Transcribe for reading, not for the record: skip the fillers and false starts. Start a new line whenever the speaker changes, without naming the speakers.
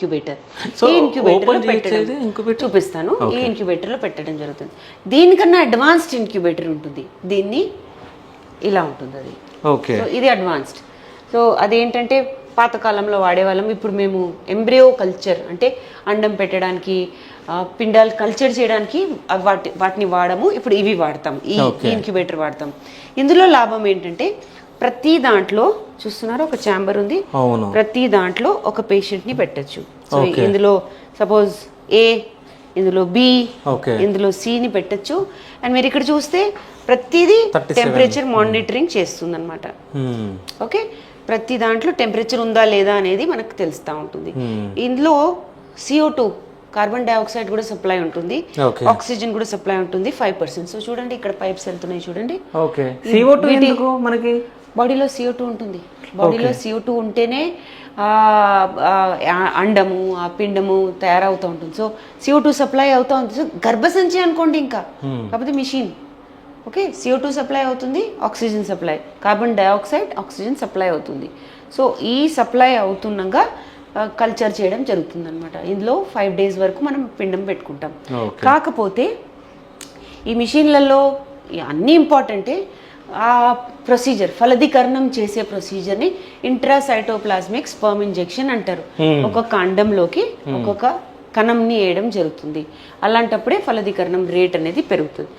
Incubator. ఈ ఇంక్యుబేటర్లో పెట్టడం చూపిస్తాను. ఈ ఇంక్యుబేటర్లో పెట్టడం జరుగుతుంది. దీనికన్నా అడ్వాన్స్డ్ ఇంక్యుబేటర్ ఉంటుంది. దీన్ని ఇలా ఉంటుంది అది.
ఓకే,
సో ఇది అడ్వాన్స్డ్. సో అదేంటంటే పాతకాలంలో వాడేవాళ్ళం. ఇప్పుడు మేము ఎంబ్రియో కల్చర్ అంటే అండం పెట్టడానికి, పిండాలు కల్చర్ చేయడానికి వాటిని వాడము. ఇప్పుడు ఇవి వాడతాం, ఈ ఇంక్యుబేటర్ వాడతాం. ఇందులో లాభం ఏంటంటే ప్రతి దాంట్లో చూస్తున్నారు ఒక ఛాంబర్ ఉంది. ప్రతి దాంట్లో ఒక పేషెంట్ ని పెట్టచ్చు. సో ఇందులో సపోజ్ ఏ, ఇందులో బి, ఇందులో సి ని పెట్టచ్చు. అండ్ మీరు ఇక్కడ చూస్తే ప్రతిదీ టెంపరేచర్ మానిటరింగ్ చేస్తుంది అనమాట. ఓకే, ప్రతి దాంట్లో టెంపరేచర్ ఉందా లేదా అనేది మనకు తెలుస్తూ ఉంటుంది. ఇందులో CO2 కార్బన్ డైఆక్సైడ్ కూడా సప్లై ఉంటుంది, ఆక్సిజన్ కూడా సప్లై ఉంటుంది 5%. సో చూడండి ఇక్కడ పైప్స్ వెళ్తున్నాయి చూడండి. మనకి బాడీలో CO2 ఉంటుంది. బాడీలో CO2 ఉంటేనే అండము, ఆ పిండము తయారవుతూ ఉంటుంది. సో CO2 సప్లై అవుతూ ఉంటుంది. సో గర్భసంచి అనుకోండి ఇంకా, కాకపోతే మిషన్. ఓకే, CO2 సప్లై అవుతుంది, oxygen supply, carbon dioxide, oxygen supply అవుతుంది. సో ఈ సప్లై అవుతుండగా కల్చర్ చేయడం జరుగుతుంది అనమాట. ఇందులో 5 days వరకు మనం పిండం పెట్టుకుంటాం. కాకపోతే ఈ మిషన్లలో అన్నీ ఇంపార్టెంటే, ఆ ప్రొసీజర్ ఫలదీకరణం చేసే ప్రొసీజర్ని ఇంట్రాసైటోప్లాస్మిక్ స్పర్మ్ ఇంజెక్షన్ అంటారు. ఒక్కొక్క అండంలోకి ఒక్కొక్క కణంని వేయడం జరుగుతుంది. అలాంటప్పుడే ఫలదీకరణం రేట్ అనేది పెరుగుతుంది.